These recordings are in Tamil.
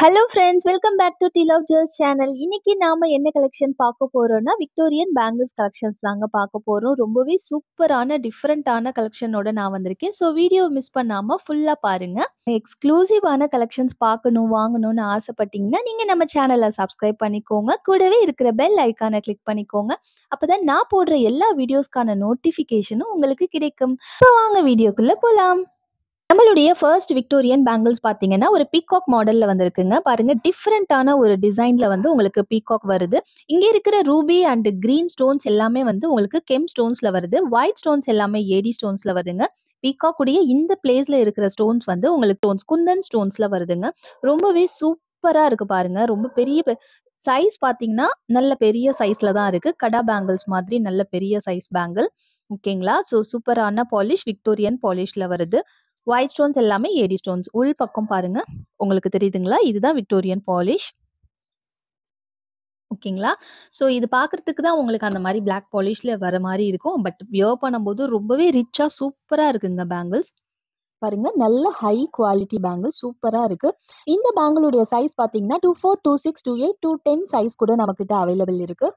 Hello friends, welcome back to the love jars channel. இன்னைக்கு நாம என்ன கலெக்ஷன் பார்க்க போறோம்னா, விக்டோரியன் பேங்கிள்ஸ் கலெக்ஷன்ஸ் தாங்க பார்க்க போறோம். ரொம்பவே சூப்பரான டிஃப்ரெண்ட்டான கலெக்ஷனோட நான் வந்திருக்கேன். ஸோ வீடியோ மிஸ் பண்ணாம ஃபுல்லா பாருங்க. எக்ஸ்க்ளூசிவான கலெக்ஷன்ஸ் பார்க்கணும், வாங்கணும்னு ஆசைப்பட்டீங்கன்னா, நீங்க நம்ம சேனலை சப்ஸ்கிரைப் பண்ணிக்கோங்க. கூடவே இருக்கிற பெல் ஐக்கானை கிளிக் பண்ணிக்கோங்க. அப்பதான் நான் போடுற எல்லா வீடியோஸ்க்கான நோட்டிஃபிகேஷனும் உங்களுக்கு கிடைக்கும். ஸோ வாங்க வீடியோக்குள்ள போலாம். நம்மளுடைய ஃபர்ஸ்ட் விக்டோரியன் பேங்கிள்ஸ் பார்த்தீங்கன்னா, ஒரு பீகாக் மாடல்ல வந்திருக்குங்க. பாருங்க, டிஃப்ரெண்ட்டான ஒரு டிசைன்ல வந்து உங்களுக்கு பீகாக் வருது. இங்க இருக்கிற ரூபி அண்ட் கிரீன் ஸ்டோன்ஸ் எல்லாமே வந்து உங்களுக்கு கெம் ஸ்டோன்ஸ்ல வருது. ஒயிட் ஸ்டோன்ஸ் எல்லாமே ஏடி ஸ்டோன்ஸ்ல வருதுங்க. பீகாக் உடைய இந்த பிளேஸ்ல இருக்கிற ஸ்டோன்ஸ் வந்து உங்களுக்கு குந்தன் ஸ்டோன்ஸ்ல வருதுங்க. ரொம்பவே சூப்பரா இருக்கு பாருங்க. ரொம்ப பெரிய சைஸ் பார்த்தீங்கன்னா, நல்ல பெரிய சைஸ்ல தான் இருக்கு. கடா பேங்கிள்ஸ் மாதிரி நல்ல பெரிய சைஸ் பேங்கிள். ஓகேங்களா? ஸோ சூப்பரான பாலிஷ், விக்டோரியன் பாலிஷ்ல வருது. ஒயிட் ஸ்டோன்ஸ் எல்லாமே ஏடி ஸ்டோன்ஸ். உள் பக்கம் பாருங்க. உங்களுக்கு தெரியுதுங்களா? இதுதான் விக்டோரியன் பாலிஷ். ஓகேங்களா? ஸோ இது பார்க்கறதுக்கு தான் உங்களுக்கு அந்த மாரி பிளாக் பாலிஷ்ல வர மாரி இருக்கும். பட் வியர் பண்ணும்போது ரொம்பவே ரிச்சா சூப்பரா இருக்குங்க பேங்கிள்ஸ். பாருங்க, நல்ல ஹை குவாலிட்டி பேங்கிள் சூப்பரா இருக்கு. இந்த பேங்கிளுடைய சைஸ் பார்த்தீங்கன்னா 24, 26, 28, 210 சைஸ் கூட நம்மகிட்ட அவைலபிள் இருக்கு.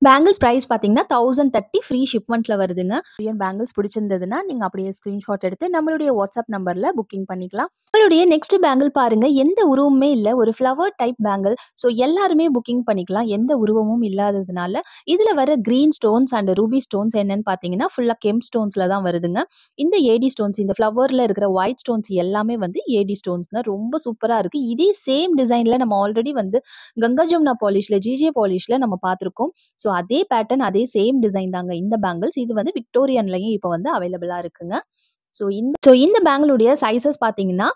பேங்கிள்ஸ் பிரைஸ் பார்த்தீங்கன்னா 1030 ஃப்ரீ ஷிப்மெண்ட்ல வருதுங்க. பேங்கிள்ஸ் பிடிச்சிருந்ததுன்னா நீங்க அப்படியே ஸ்கிரீன்ஷாட் எடுத்து நம்மளுடைய வாட்ஸ்அப் நம்பர்ல புக்கிங் பண்ணிக்கலாம். நம்மளுடைய நெக்ஸ்ட் பேங்கிள் பாருங்க, எந்த உருவமுமே இல்ல. ஒரு ஃப்ளவர் டைப் பேங்கிள். ஸோ எல்லாருமே புக்கிங் பண்ணிக்கலாம். எந்த உருவமும் இல்லாததுனால இதுல வர green stones and Ruby stones என்னன்னு பார்த்தீங்கன்னா ஃபுல்லா கெம் ஸ்டோன்ஸ்ல தான் வருதுங்க. இந்த ஏடி ஸ்டோன்ஸ், இந்த ஃப்ளவர்ல இருக்கிற ஒயிட் ஸ்டோன்ஸ் எல்லாமே வந்து ஏடி ஸ்டோன்ஸ்ங்க. ரொம்ப சூப்பரா இருக்கு. இதே சேம் டிசைன்ல நம்ம ஆல்ரெடி வந்து கங்கா ஜமுனா பாலிஷ்ல, ஜிஜே பாலிஷ்ல நம்ம பார்த்துருக்கோம். ஸோ அதே பேட்டர்ன், அதே சேம் டிசைன் தாங்க இந்த பேங்கிள்ஸ். இது வந்து விக்டோரியன்லயும் இப்போ வந்து அவைலபிளா இருக்குங்க. ஸோ இந்த பேங்கிளுடைய சைஸஸ் பார்த்தீங்கன்னா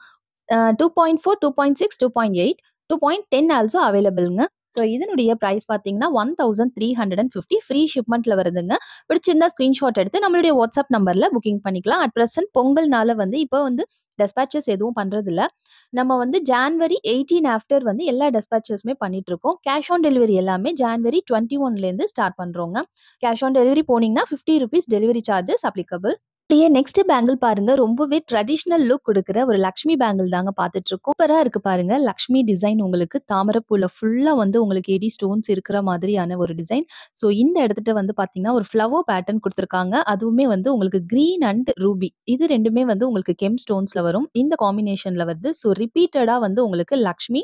2.4, 2.6, 2.8, 2.10 ஆல்சோ அவைலபிள்ங்க. ஸோ இதனுடைய பிரைஸ் பார்த்தீங்கன்னா 1350 ஃப்ரீ ஷிப்மெண்ட்ல வருதுங்க. பிடிச்சிருந்தா ஸ்கிரீன்ஷாட் எடுத்து நம்மளுடைய வாட்ஸ்அப் நம்பர்ல புக்கிங் பண்ணிக்கலாம். அட் பிரசன்ட் பொங்கல்னால வந்து இப்போ வந்து டெஸ்பேச்சஸ் எதுவும் பண்றதில்ல. நம்ம வந்து ஜான்வரி 18 ஆஃப்டர் வந்து எல்லா டெஸ்பேச்சஸுமே பண்ணிட்டு இருக்கோம். கேஷ் ஆன் டெலிவரி எல்லாமே ஜான்வரி 21லேருந்து ஸ்டார்ட் பண்றோங்க. கேஷ் ஆன் டெலிவரி போனீங்கன்னா ₹50 டெலிவரி சார்ஜஸ் அப்ளிகபிள். அப்படியே நெக்ஸ்ட் பேங்கிள் பாருங்க, ரொம்பவே ட்ரெடிஷ்னல் லுக் கொடுக்குற ஒரு லக்ஷ்மி பேங்கிள் தாங்க பார்த்துட்டு இருக்கோம். சூப்பரா இருக்கு பாருங்க. லக்ஷ்மி டிசைன் உங்களுக்கு தாமரைப்பூல ஃபுல்லா வந்து உங்களுக்கு எடி ஸ்டோன்ஸ் இருக்கிற மாதிரியான ஒரு டிசைன். ஸோ இந்த இடத்துல வந்து பார்த்தீங்கன்னா ஒரு ஃப்ளவர் பேட்டர்ன் கொடுத்துருக்காங்க. அதுவுமே வந்து உங்களுக்கு கிரீன் அண்ட் ரூபி இது ரெண்டுமே வந்து உங்களுக்கு கெம் ஸ்டோன்ஸ்ல வரும். இந்த காம்பினேஷன்ல வருது. ஸோ ரிப்பீட்டடா வந்து உங்களுக்கு லக்ஷ்மி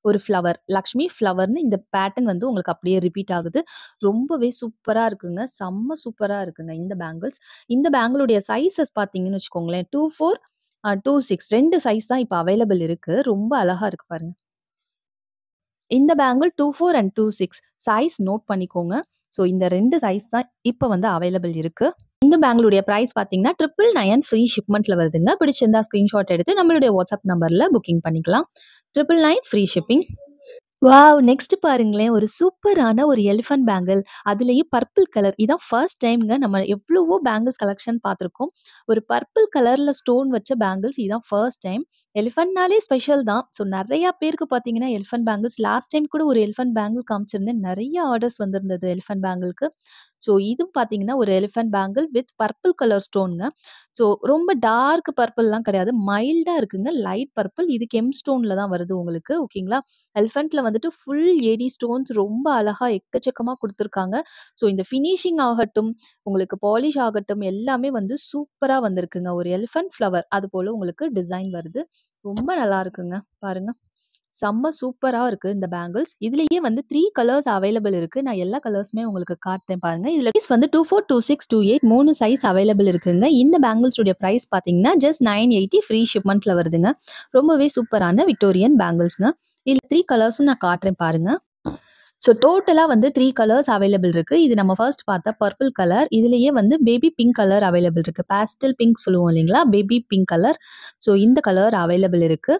ஒரு ஃப்ளவர், லக்ஷ்மி ஃப்ளவர்னு இந்த பேட்டர்ன் வந்து உங்களுக்கு அப்படியே ரிப்பீட் ஆகுது. ரொம்பவே சூப்பரா இருக்குங்க. செம்ம சூப்பரா இருக்குங்க இந்த பேங்கிள்ஸ். இந்த பேங்கிளுடைய சைஸஸ் பார்த்தீங்கன்னு வச்சுக்கோங்களேன், 24, 26 2 சைஸ் தான் இப்போ அவைலபிள் இருக்கு. ரொம்ப அழகா இருக்கு பாருங்க. இந்த பேங்கிள் 24 அண்ட் 26 சைஸ் நோட் பண்ணிக்கோங்க. ஸோ இந்த 2 சைஸ் தான் இப்போ வந்து அவைலபிள் இருக்கு. இந்த பேங்கிளுடைய பிரைஸ் பார்த்தீங்கன்னா 999 ஃப்ரீ ஷிப்மெண்ட்ல வருதுங்க. பிடிச்சிருந்தா ஸ்கிரீன்ஷாட் எடுத்து நம்மளுடைய வாட்ஸ்அப் நம்பர்ல புக்கிங் பண்ணிக்கலாம். 999 ஃப்ரீ ஷிப்பிங். வாவ்! நெக்ஸ்ட் பாருங்களேன். ஒரு சூப்பரான ஒரு எலிஃபண்ட் பேங்கிள். அதுலயும் பர்பிள் கலர். இதான் ஃபர்ஸ்ட் டைம்ங்க. நம்ம எவ்வளவோ பேங்கிள்ஸ் கலெக்ஷன் பார்த்துருக்கோம். ஒரு பர்பிள் கலர்ல ஸ்டோன் வச்ச பேங்கிள்ஸ் இதான் ஃபர்ஸ்ட் டைம். எலிஃபண்ட்னாலே ஸ்பெஷல் தான். ஸோ நெறைய பேருக்கு பார்த்தீங்கன்னா எலிஃபண்ட் பேங்கிள்ஸ் லாஸ்ட் டைம் கூட ஒரு எலிஃபண்ட் பேங்கிள் காமிச்சிருந்தேன். நெறைய ஆர்டர்ஸ் வந்திருந்தது எலிஃபண்ட் பேங்கிள்க்கு. ஸோ இதுவும் பார்த்தீங்கன்னா ஒரு elephant bangle with purple colour ஸ்டோன்ங்க. ஸோ ரொம்ப டார்க் பர்பிள்லாம் கிடையாது. மைல்டா இருக்குங்க. Light purple. இது கெம் ஸ்டோன்ல தான் வருது உங்களுக்கு. ஓகேங்களா? எலிஃபண்ட்ல வந்துட்டு ஃபுல் ஏடி ஸ்டோன்ஸ் ரொம்ப அழகா எக்கச்சக்கமா குடுத்துருக்காங்க. ஸோ இந்த ஃபினிஷிங் ஆகட்டும், உங்களுக்கு பாலிஷ் ஆகட்டும் எல்லாமே வந்து சூப்பரா வந்திருக்குங்க. ஒரு எலிஃபண்ட் ஃப்ளவர் அதுபோல உங்களுக்கு டிசைன் வருது. ரொம்ப நல்லா இருக்குங்க. பாருங்க. செம்ம சூப்பரா இருக்கு இந்த பேங்கிள்ஸ். இதுலயே வந்து 3 கலர்ஸ் அவைலபிள் இருக்கு. நான் எல்லா கலர்ஸுமே உங்களுக்கு காட்டுறேன் பாருங்க. இதுல சைஸ் வந்து 24, 26, 28 3 சைஸ் அவைலபிள் இருக்குங்க. இந்த பேங்கிள்ஸ் உடைய பிரைஸ் பார்த்தீங்கன்னா ஜஸ்ட் 980 ஃப்ரீ ஷிப்மெண்ட்ல வருதுங்க. ரொம்பவே சூப்பரான விக்டோரியன் பேங்கிள்ஸ்ங்க. இதுல 3 கலர்ஸும் நான் காட்டுறேன் பாருங்க. ஸோ டோட்டலா வந்து 3 கலர்ஸ் அவைலபிள் இருக்கு. இது நம்ம ஃபர்ஸ்ட் பார்த்த பர்பிள் கலர். இதுலயே வந்து பேபி பிங்க் கலர் அவைலபிள் இருக்கு. பாஸ்டல் பிங்க் சொல்லுவோம் இல்லைங்களா? Baby pink colour. ஸோ இந்த கலர் அவைலபிள் இருக்கு.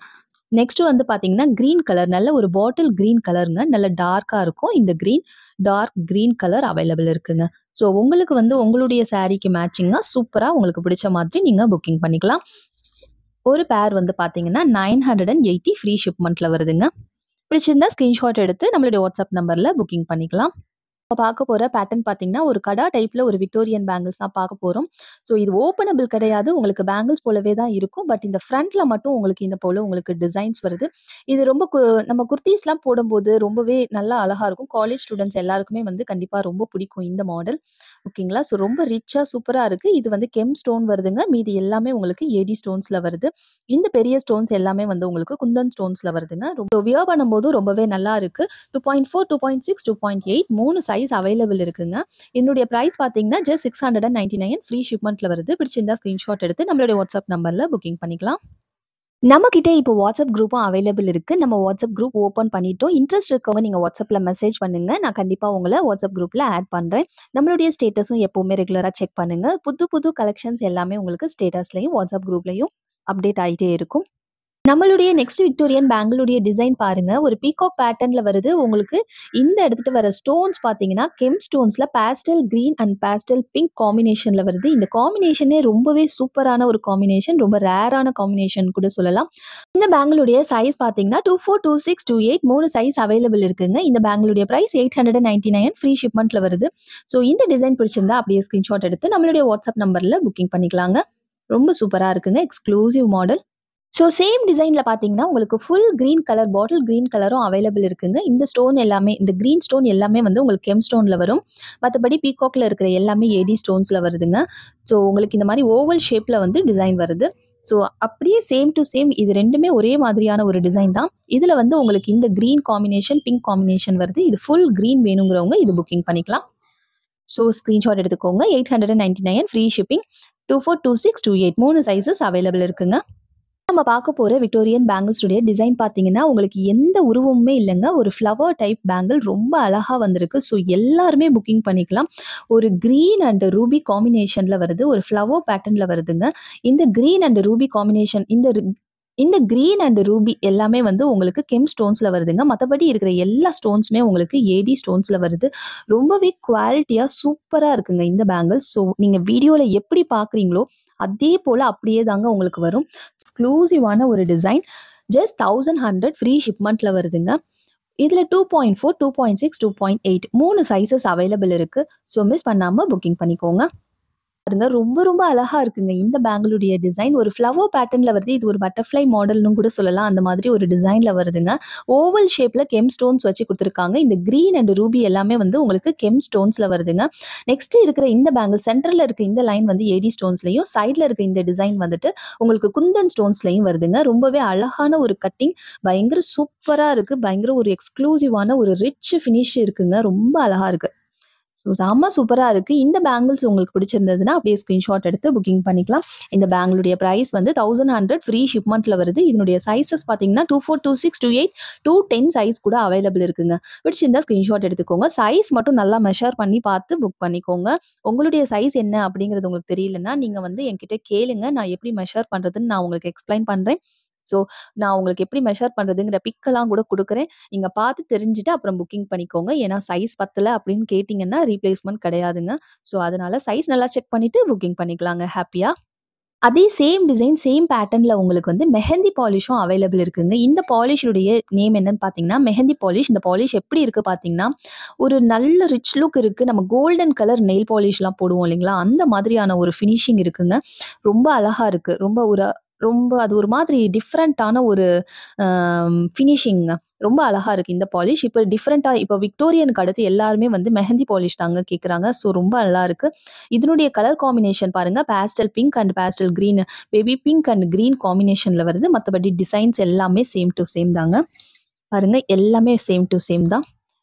நெக்ஸ்ட் வந்து பார்த்தீங்கன்னா கிரீன் கலர். நல்ல ஒரு பாட்டில் கிரீன் கலருங்க. நல்ல டார்க்கா இருக்கும். இந்த green dark green colour available இருக்குங்க. ஸோ உங்களுக்கு வந்து உங்களுடைய சாரீக்கு மேட்சிங்கா சூப்பரா உங்களுக்கு பிடிச்ச மாதிரி நீங்க புக்கிங் பண்ணிக்கலாம். ஒரு பேர் வந்து பார்த்தீங்கன்னா 980 ஃப்ரீ ஷிப்மெண்ட்ல வருதுங்க. பிடிச்சிருந்தா ஸ்கிரீன்ஷாட் எடுத்து நம்மளுடைய வாட்ஸ்அப் நம்பர்ல புக்கிங் பண்ணிக்கலாம். பார்க்க போற பேட்டர்ன் பார்த்தீங்கன்னா, ஒரு கடா டைப்ல ஒரு விக்டோரியன் பேங்கிள்ஸ் தான் பார்க்க போறோம். ஸோ இது ஓப்பனபிள் கிடையாது. உங்களுக்கு பேங்கிள்ஸ் போலவே தான் இருக்கும். பட் இந்த ஃப்ரண்ட்ல மட்டும் உங்களுக்கு இந்த போல உங்களுக்கு டிசைன்ஸ் வருது. இது ரொம்ப நம்ம குர்தீஸ்லாம் போடும்போது ரொம்பவே நல்லா அழகா இருக்கும். காலேஜ் ஸ்டூடண்ட்ஸ் எல்லாருக்குமே வந்து கண்டிப்பா ரொம்ப பிடிக்கும் இந்த மாடல். ஓகேங்களா? ஸோ ரொம்ப ரிச்சா சூப்பரா இருக்கு. இது வந்து கெம் ஸ்டோன் வருதுங்க. மீதி எல்லாமே உங்களுக்கு ஏடி ஸ்டோன்ஸ்ல வருது. இந்த பெரிய ஸ்டோன்ஸ் எல்லாமே வந்து உங்களுக்கு குந்தன் ஸ்டோன்ஸ்ல வருதுங்க. வியர் பண்ணும்போது ரொம்பவே நல்லா இருக்கு. 2.4, 2.6, 2.8 3 சைஸ் அவைலபிள் இருக்குங்க. என்னுடைய பிரைஸ் பார்த்தீங்கன்னா, ஜஸ்ட் 699 ஃப்ரீ ஷிப்மெண்ட்ல வருது. பிடிச்சிருந்தா ஸ்கிரீன்ஷாட் எடுத்து நம்மளுடைய வாட்ஸ்அப் நம்பர்ல புக்கிங் பண்ணிக்கலாம். நம்மகிட்ட இப்போ வாட்ஸ்அப் குரூப்பும் அவைலபிள் இருக்கு. நம்ம வாட்ஸ்அப் குரூப் ஓப்பன் பண்ணிட்டோம். இன்ட்ரெஸ்ட் இருக்கவங்க நீங்க வாட்ஸ்அப்ல மெசேஜ் பண்ணுங்க. நான் கண்டிப்பா உங்கள வாட்ஸ்அப் குரூப்ல ஆட் பண்றேன். நம்மளுடைய ஸ்டேட்டஸும் எப்பவுமே ரெகுலரா செக் பண்ணுங்க. புது புது கலெக்ஷன்ஸ் எல்லாமே உங்களுக்கு ஸ்டேட்டஸ்லயும், வாட்ஸ்அப் குரூப்லயும் அப்டேட் ஆயிட்டே இருக்கும். நம்மளுடைய நெக்ஸ்ட் விக்டோரியன் பேங்கிளுடைய டிசைன் பாருங்க. ஒரு பீகாக் பேட்டர்ன்ல வருது. உங்களுக்கு இந்த எடுத்துட்டு வர ஸ்டோன்ஸ் பார்த்தீங்கன்னா, கெம் ஸ்டோன்ஸ்ல pastel green and pastel pink காம்பினேஷன்ல வருது. இந்த காம்பினேஷனே ரொம்பவே சூப்பரான ஒரு காம்பினேஷன். ரொம்ப ரேரான காம்பினேஷன் கூட சொல்லலாம். இந்த பேங்கிளுடைய சைஸ் பார்த்தீங்கன்னா, 24, 26, 28 3 சைஸ் அவைலபிள் இருக்குங்க. இந்த பேங்கிளுடைய பிரைஸ் 899 ஃப்ரீ ஷிப்மெண்ட்ல வருது. ஸோ இந்த டிசைன் பிடிச்சிருந்தா அப்படியே ஸ்கிரீன்ஷாட் எடுத்து நம்மளுடைய வாட்ஸ்அப் நம்பர்ல புக்கிங் பண்ணிக்கலாங்க. ரொம்ப சூப்பரா இருக்குங்க. Exclusive model. ஸோ சேம் டிசைன்ல பார்த்தீங்கன்னா, உங்களுக்கு full green colour bottle green கலரும் அவைலபிள் இருக்குங்க. இந்த ஸ்டோன் எல்லாமே இந்த கிரீன் ஸ்டோன் எல்லாமே வந்து உங்களுக்கு கெம் ஸ்டோன்ல வரும். மத்தபடி பீகாக்ல இருக்கிற எல்லாமே ஏடி ஸ்டோன்ஸ்ல வருதுங்க. ஸோ உங்களுக்கு இந்த மாரி ஓவல் ஷேப்ல வந்து டிசைன் வருது. ஸோ அப்படியே சேம் டு சேம் இது 2மே ஒரே மாதிரியான ஒரு டிசைன் தான். இதுல வந்து உங்களுக்கு இந்த கிரீன் காம்பினேஷன், பிங்க் காம்பினேஷன் வருது. இது ஃபுல் கிரீன் வேணுங்கிறவங்க இது புக்கிங் பண்ணிக்கலாம். ஸோ ஸ்கிரீன்ஷாட் எடுத்துக்கோங்க. 899 ஃப்ரீ ஷிப்பிங். 24, 26, 28 3 சைஸஸ் அவைலபிள் இருக்குங்க. நம்ம பார்க்க போற விக்டோரியன் பேங்கிள்ஸுடைய டிசைன் பார்த்தீங்கன்னா, உங்களுக்கு எந்த உருவமுமே இல்லங்க. ஒரு ஃப்ளவர் டைப் பேங்கிள் ரொம்ப அழகா வந்திருக்கு. ஸோ எல்லாருமே புக்கிங் பண்ணிக்கலாம். ஒரு கிரீன் அண்ட் ரூபி காம்பினேஷன்ல வருது. ஒரு ஃப்ளவர் பேட்டர்ன்ல வருதுங்க. இந்த கிரீன் அண்ட் ரூபி காம்பினேஷன் இந்த கிரீன் அண்ட் ரூபி எல்லாமே வந்து உங்களுக்கு கெம் ஸ்டோன்ஸ்ல வருதுங்க. மத்தபடி இருக்கிற எல்லா ஸ்டோன்ஸுமே உங்களுக்கு ஏடி ஸ்டோன்ஸ்ல வருது. ரொம்பவே குவாலிட்டியா சூப்பரா இருக்குங்க இந்த பேங்கிள்ஸ். ஸோ நீங்க வீடியோல எப்படி பார்க்குறீங்களோ, அதே போல அப்படியே தாங்க உங்களுக்கு வரும். எக்ஸ்க்ளூசிவான ஒரு டிசைன். ஜஸ்ட் 1100 ஃப்ரீ ஷிப்மெண்ட்ல வருதுங்க. இதுல 2.4, 2.6, 2.8 3 சைஸஸ் அவைலபிள் இருக்கு. ஸோ மிஸ் பண்ணாம புக்கிங் பண்ணிக்கோங்க. பாருங்க ரொம்ப ரொம்ப அழகா இருக்குங்க இந்த பேங்கிளுடைய டிசைன். ஒரு ஃப்ளவர் பேட்டர்ன்ல வருது. இது ஒரு பட்டர்ஃப்ளை மாடல்னு கூட சொல்லலாம். அந்த மாதிரி ஒரு டிசைன்ல வருதுங்க. ஓவல் ஷேப்ல கெம் ஸ்டோன்ஸ் வச்சு குடுத்துருக்காங்க. இந்த கிரீன் அண்ட் ரூபி எல்லாமே வந்து உங்களுக்கு கெம் ஸ்டோன்ஸ்ல வருதுங்க. நெக்ஸ்ட் இருக்கிற இந்த பேங்கிள் சென்டர்ல இருக்க இந்த லைன் வந்து ஏடி ஸ்டோன்ஸ்லயும், சைட்ல இருக்க இந்த டிசைன் வந்துட்டு உங்களுக்கு குந்தன் ஸ்டோன்ஸ்லயும் வருதுங்க. ரொம்பவே அழகான ஒரு கட்டிங். பயங்கர சூப்பரா இருக்கு. பயங்கர ஒரு எக்ஸ்க்ளூசிவான ஒரு ரிச் ஃபினிஷ் இருக்குங்க. ரொம்ப அழகா இருக்கு. செம்ம சூப்பரா இருக்கு. இந்த பேங்கிள்ஸ் உங்களுக்கு பிடிச்சிருந்ததுன்னா, அப்படியே ஸ்கிரீன்ஷாட் எடுத்து புக்கிங் பண்ணிக்கலாம். இந்த பேங்கிளுடைய பிரைஸ் வந்து 1100 ஃப்ரீ ஷிப்மெண்ட்ல வருது. இதனுடைய சைஸஸ் பார்த்தீங்கன்னா, 24, 26, 28, 210 சைஸ் கூட அவைலபிள் இருக்குங்க. பிடிச்சிருந்தா ஸ்கிரீன்ஷாட் எடுத்துக்கோங்க. சைஸ் மட்டும் நல்லா மெஷர் பண்ணி பார்த்து புக் பண்ணிக்கோங்க. உங்களுடைய சைஸ் என்ன அப்படிங்கிறது உங்களுக்கு தெரியலன்னா, நீங்க வந்து என்கிட்ட கேளுங்க. நான் எப்படி மெஷர் பண்றதுன்னு நான் உங்களுக்கு எக்ஸ்பிளைன் பண்றேன். ஸோ நான் உங்களுக்கு எப்படி மெஷர் பண்றதுங்கிற பிக்கெல்லாம் கூட குடுக்குறேன். நீங்க பார்த்து தெரிஞ்சுட்டு அப்புறம் புக்கிங் பண்ணிக்கோங்க. ஏன்னா சைஸ் பத்தல அப்படின்னு கேட்டீங்கன்னா, ரீப்ளேஸ்மென்ட் கிடையாதுங்க. ஸோ அதனால சைஸ் நல்லா செக் பண்ணிட்டு புக்கிங் பண்ணிக்கலாங்க ஹேப்பியா. அதே சேம் டிசைன், சேம் பேட்டர்ன்ல உங்களுக்கு வந்து மெஹந்தி பாலிஷும் அவைலபிள் இருக்குங்க. இந்த பாலிஷுடைய நேம் என்னன்னு பார்த்தீங்கன்னா, மெஹந்தி பாலிஷ். இந்த பாலிஷ் எப்படி இருக்கு பார்த்தீங்கன்னா, ஒரு நல்ல ரிச் லுக் இருக்கு. நம்ம கோல்டன் கலர் நெயில் பாலிஷ்லாம் போடுவோம் இல்லைங்களா? அந்த மாதிரியான ஒரு ஃபினிஷிங் இருக்குங்க. ரொம்ப அழகா இருக்கு. ரொம்ப அது ஒரு மாதிரி டிஃபரண்டான ஒரு ஃபினிஷிங்க. ரொம்ப அழகா இருக்கு இந்த பாலிஷ். இப்ப டிஃபரண்டா இப்ப விக்டோரியனுக்கு அடுத்து எல்லாருமே வந்து மெஹந்தி பாலிஷ் தாங்க கேட்குறாங்க. ஸோ ரொம்ப நல்லா இருக்கு. இதனுடைய கலர் காம்பினேஷன் பாருங்க. Pastel pink and pastel green, baby pink and green காம்பினேஷன்ல வருது. மத்தபடி டிசைன்ஸ் எல்லாமே சேம் டு சேம் தாங்க. பாருங்க எல்லாமே சேம் டு சேம் தான்.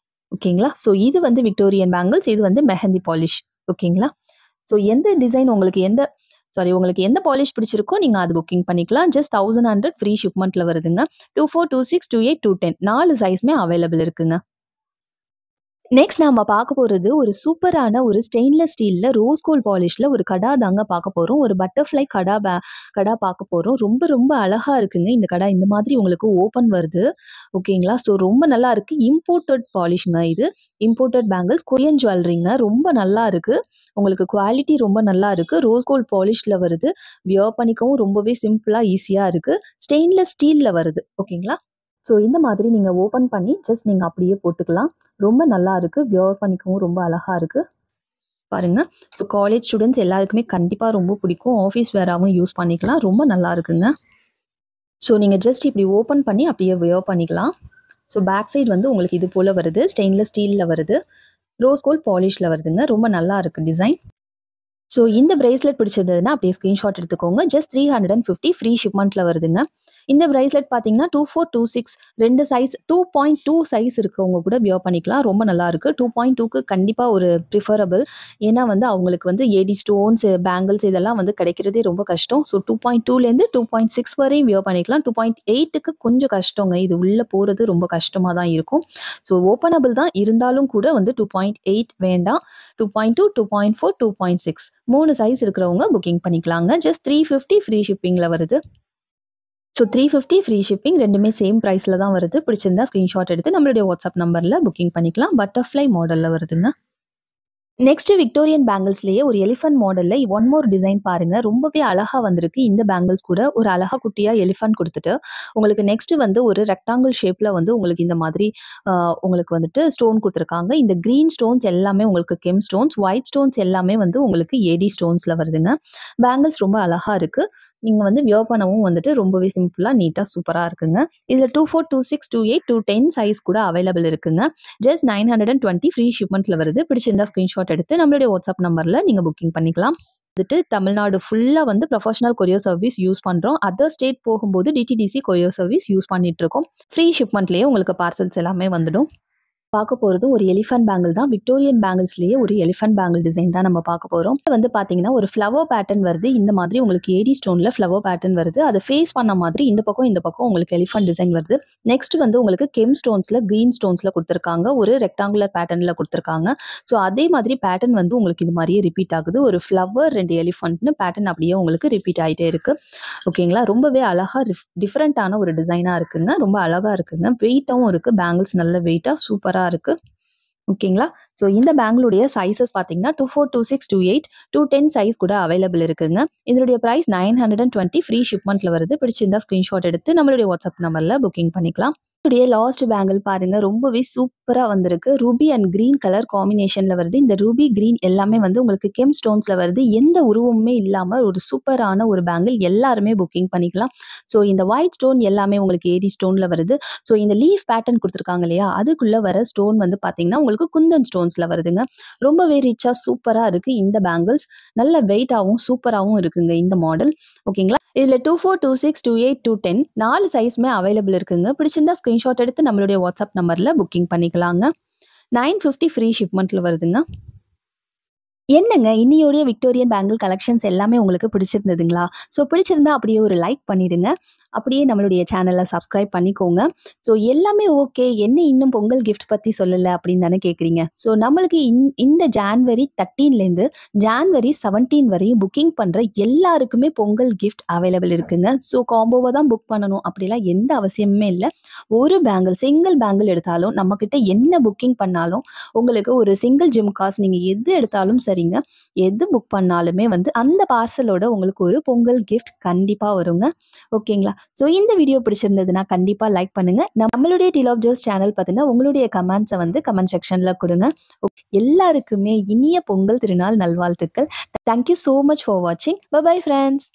ஓகேங்களா? ஸோ இது வந்து விக்டோரியன் பேங்கிள்ஸ். இது வந்து மெஹந்தி பாலிஷ். ஓகேங்களா? ஸோ உங்களுக்கு எந்த பாலிஷ் பிடிச்சிருக்கோ நீங்க அது புக்கிங் பண்ணிக்கலாம். ஜஸ்ட் 1100 ஃப்ரீ ஷிப்மெண்ட்ல வருதுங்க. 24, 26, 28, 210 4 சைஸ்மே அவைலபிள் இருக்குங்க. நெக்ஸ்ட் நாம பார்க்க போறது ஒரு சூப்பரான ஒரு ஸ்டெயின்லெஸ் ஸ்டீல்ல ரோஸ் கோல்ட் பாலிஷ்ல ஒரு கடா தாங்க பார்க்க போறோம். ஒரு பட்டர்ஃப்ளை கடா பார்க்க போறோம். ரொம்ப ரொம்ப அழகா இருக்குங்க. இந்த கடா இந்த மாதிரி உங்களுக்கு ஓப்பன் வருது. ஓகேங்களா? ஸோ ரொம்ப நல்லா இருக்கு. இம்போர்ட்டட் பாலிஷ்ங்க இது. இம்போர்ட்டட் பேங்கிள்ஸ் கொரியன் ஜுவல்லரிங்க. ரொம்ப நல்லா இருக்கு. உங்களுக்கு குவாலிட்டி ரொம்ப நல்லா இருக்கு. ரோஸ் கோல்ட் பாலிஷ்ல வருது. வியர் பண்ணிக்கவும் ரொம்பவே சிம்பிளா ஈஸியா இருக்கு. ஸ்டெயின்லெஸ் ஸ்டீல்ல வருது. ஓகேங்களா? ஸோ இந்த மாதிரி நீங்கள் ஓப்பன் பண்ணி ஜஸ்ட் நீங்கள் அப்படியே போட்டுக்கலாம். ரொம்ப நல்லா இருக்குது. வியர் பண்ணிக்கவும் ரொம்ப அழகாக இருக்குது. பாருங்க. ஸோ காலேஜ் ஸ்டூடெண்ட்ஸ் எல்லாருக்குமே கண்டிப்பாக ரொம்ப பிடிக்கும். ஆஃபீஸ் வேராகவும் யூஸ் பண்ணிக்கலாம். ரொம்ப நல்லா இருக்குங்க. ஸோ நீங்கள் ஜஸ்ட் இப்படி ஓப்பன் பண்ணி அப்படியே வியர் பண்ணிக்கலாம். ஸோ பேக் சைடு வந்து உங்களுக்கு இது போல் வருது. ஸ்டெயின்லெஸ் ஸ்டீலில் வருது. ரோஸ் கோல்ட் பாலிஷில் வருதுங்க. ரொம்ப நல்லா இருக்குது டிசைன். ஸோ இந்த பிரேஸ்லெட் பிடிச்சதுன்னா அப்படியே ஸ்க்ரீன்ஷாட் எடுத்துக்கோங்க. ஜஸ்ட் 350 ஃப்ரீ ஷிப்மெண்ட்டில் வருதுங்க. இந்த பிரேஸ்லெட் பார்த்தீங்கன்னா 2426 2 சைஸ் 2.2 சைஸ் இருக்கவங்க கூட வியர் பண்ணிக்கலாம். ரொம்ப நல்லா இருக்குது. 2.2க்கு கண்டிப்பாக ஒரு ப்ரிஃபரபிள். ஏன்னா வந்து அவங்களுக்கு வந்து ஏடி ஸ்டோன்ஸ், பேங்கிள்ஸ் இதெல்லாம் வந்து கிடைக்கிறதே ரொம்ப கஷ்டம். ஸோ 2.2லேருந்து 2.6 வரையும் வியர் பண்ணிக்கலாம். 2.8க்கு கொஞ்சம் கஷ்டங்க. இது உள்ளே போகிறது ரொம்ப கஷ்டமாக தான் இருக்கும். ஸோ ஓப்பனபிள் தான் இருந்தாலும் கூட வந்து 2.8 வேண்டாம். 2.2, 2.4, 2.6 3 சைஸ் இருக்கிறவங்க புக்கிங் பண்ணிக்கலாங்க. ஜஸ்ட் 350 ஃப்ரீ ஷிப்பிங்கில் வருது. ஸோ 350 ஃப்ரீ ஷிப்பிங் ரெண்டுமே சேம் ப்ரைஸில் தான் வருது. பிடிச்சிருந்தா ஸ்க்ரீன்ஷாட் எடுத்து நம்மளுடைய வாட்ஸ்அப் நம்பரில் புக்கிங் பண்ணிக்கலாம். பட்டர்ஃப்ளை மாடலில் வருதுங்க. நெக்ஸ்ட் விக்டோரியன் பேங்கிள்ஸ்லேயே ஒரு எலிஃபண்ட் மாடலில் ஒன் மோர் டிசைன் பாருங்க. ரொம்பவே அழகாக வந்திருக்கு. இந்த பேங்கிள்ஸ் கூட ஒரு அழகா குட்டியாக எலிஃபண்ட் கொடுத்துட்டு உங்களுக்கு நெக்ஸ்ட் வந்து ஒரு ரெக்டாங்கிள் ஷேப்பில் வந்து உங்களுக்கு இந்த மாதிரி உங்களுக்கு வந்துட்டு ஸ்டோன் கொடுத்துருக்காங்க. இந்த க்ரீன் ஸ்டோன்ஸ் எல்லாமே உங்களுக்கு கெம் ஸ்டோன்ஸ், ஒயிட் ஸ்டோன்ஸ் எல்லாமே வந்து உங்களுக்கு ஏடி ஸ்டோன்ஸில் வருதுங்க. பேங்கிள்ஸ் ரொம்ப அழகாக இருக்குது. நீங்கள் வந்து வியர் பண்ணவும் வந்துட்டு ரொம்பவே சிம்பிளாக நீட்டாக சூப்பராக இருக்குங்க. இதில் 24, 26, 28, 210 சைஸ் கூட அவைலபிள் இருக்குங்க. ஜஸ்ட் 920 ஃப்ரீ ஷிப்மெண்ட்டில் வருது. பிடிச்சிருந்தா ஸ்க்ரீன்ஷாட் எடுத்து நம்மளுடைய வாட்ஸ்அப் நம்பரில் நீங்கள் புக்கிங் பண்ணிக்கலாம். வந்துட்டு தமிழ்நாடு ஃபுல்லாக வந்து ப்ரொஃபஷனல் கொரியர் சர்வீஸ் யூஸ் பண்ணுறோம். அதர் ஸ்டேட் போகும்போது டிடிடிசி கொரியர் சர்வீஸ் யூஸ் பண்ணிட்டு இருக்கோம். ஃப்ரீ ஷிப்மெண்ட்லேயே உங்களுக்கு பார்சல்ஸ் எல்லாமே வந்துடும். பார்க்க போகிறது ஒரு எலிஃபண்ட் பேங்கிள் தான். விக்டோரியன் பேங்கிள்ஸ்லேயே ஒரு எலிஃபண்ட் பேங்கிள் டிசைன் தான் நம்ம பார்க்க போகிறோம். வந்து பார்த்தீங்கன்னா ஒரு ஃப்ளவர் பேட்டர்ன் வருது. இந்த மாதிரி உங்களுக்கு ஏடி ஸ்டோனில் ஃப்ளவர் பேட்டர்ன் வருது. அதை ஃபேஸ் பண்ண மாதிரி இந்த பக்கம் உங்களுக்கு எலிஃபண்ட் டிசைன் வருது. நெக்ஸ்ட் வந்து உங்களுக்கு கெம் ஸ்டோன்ஸில் க்ரீன் ஸ்டோன்ஸில் கொடுத்துருக்காங்க. ஒரு ரெக்டாங்குலர் பேட்டர்னில் கொடுத்துருக்காங்க. ஸோ அதே மாதிரி பேட்டர்ன் வந்து உங்களுக்கு இது மாதிரியே ரிப்பீட் ஆகுது. ஒரு ஃப்ளவர் 2 எலிஃபண்ட்னு பேட்டர்ன் அப்படியே உங்களுக்கு ரிப்பீட் ஆகிட்டே இருக்குது. ஓகேங்களா? ரொம்பவே அழகாக டிஃப்ரெண்ட்டான ஒரு டிசைனாக இருக்குங்க. ரொம்ப அழகாக இருக்குங்க. வெயிட்டாகவும் இருக்குது. பேங்கிள்ஸ் நல்ல வெயிட்டாக சூப்பராக இருக்கு. ஓகேங்களா? ஸோ இந்த பேங்கிளுடைய சைஸஸ் பார்த்தீங்கன்னா 24, 26, 28, 210 சைஸ் கூட அவைலபிள் இருக்குங்க. இதனுடைய பிரைஸ் 920 ஃப்ரீ ஷிப்மெண்ட்ல வருது. பிடிச்சிருந்தா ஸ்க்ரீன்ஷாட் எடுத்து நம்மளுடைய வாட்ஸ்அப் நம்பர்ல புக்கிங் பண்ணிக்கலாம். இதனுடைய லாஸ்ட் பேங்கிள் பாருங்க. ரொம்பவே சூப்பரா வந்திருக்கு. ரூபி அண்ட் கிரீன் கலர் காம்பினேஷன்ல வருது. இந்த ரூபி கிரீன் எல்லாமே வந்து உங்களுக்கு கெம் ஸ்டோன்ஸ்ல வருது. எந்த உருவமுமே இல்லாம ஒரு சூப்பரான ஒரு பேங்கிள் எல்லாருமே புக்கிங் பண்ணிக்கலாம். ஸோ இந்த ஒயிட் ஸ்டோன் எல்லாமே உங்களுக்கு ஏடி ஸ்டோன்ல வருது. ஸோ இந்த லீஃப் பேட்டர்ன் கொடுத்துருக்காங்க இல்லையா, அதுக்குள்ள வர ஸ்டோன் வந்து பார்த்தீங்கன்னா உங்களுக்கு குந்தன் ஸ்டோன்ஸ்ல வருதுங்க. ரொம்பவே ரிச்சா சூப்பரா இருக்கு இந்த பேங்கிள்ஸ். நல்ல வெயிட்டாகவும் சூப்பராகவும் இருக்குங்க இந்த மாடல். ஓகேங்களா? இதில் 24, 26, 28, 210 4 சைஸுமே அவைலபிள் இருக்குங்க. பிடிச்சிருந்தா ஸ்க்ரீன்ஷாட் எடுத்து நம்மளுடைய வாட்ஸ்அப் நம்பரில் புக்கிங் பண்ணிக்கலாங்க. 950 ஃப்ரீ ஷிப்மெண்ட்டில் வருதுங்க. என்னங்க இன்னியோடைய விக்டோரியன் பேங்கிள் கலெக்ஷன்ஸ் எல்லாமே உங்களுக்கு பிடிச்சிருந்ததுங்களா? ஸோ பிடிச்சிருந்தா அப்படியே ஒரு லைக் பண்ணிடுங்க. அப்படியே நம்மளுடைய சேனலை சப்ஸ்கிரைப் பண்ணிக்கோங்க. ஸோ எல்லாமே ஓகே, என்ன இன்னும் பொங்கல் கிஃப்ட் பற்றி சொல்லலை அப்படின்னு தானே கேட்குறீங்க. ஸோ நம்மளுக்கு இந்த ஜான்வரி 13லேருந்து ஜான்வரி 17 வரையும் புக்கிங் பண்ணுற எல்லாருக்குமே பொங்கல் கிஃப்ட் அவைலபிள் இருக்குங்க. ஸோ காம்போவை தான் புக் பண்ணணும் அப்படிலாம் எந்த அவசியமுமே இல்லை. ஒரு பேங்கிள் சிங்கிள் பேங்கிள் எடுத்தாலும் நம்மக்கிட்ட என்ன புக்கிங் பண்ணாலும் உங்களுக்கு ஒரு சிங்கிள் ஜிம்காஸ் நீங்கள் எது எடுத்தாலும் சரிங்க, எது புக் பண்ணாலுமே வந்து அந்த பார்சலோட உங்களுக்கு ஒரு பொங்கல் கிஃப்ட் கண்டிப்பாக வருங்க. ஓகேங்களா? ஸோ இந்த வீடியோ பிடிச்சிருந்ததுன்னா கண்டிப்பாக லைக் பண்ணுங்கள். நம்மளுடைய டீல் ஆஃப் ஜோஸ் சேனல் பார்த்தீங்கன்னா உங்களுடைய கமெண்ட்ஸை வந்து கமெண்ட் செக்ஷனில் கொடுங்க. எல்லாருக்குமே இனிய பொங்கல் திருநாள் நல்வாழ்த்துக்கள். தேங்க்யூ ஸோ மச் ஃபார் வாட்சிங். Bye bye friends.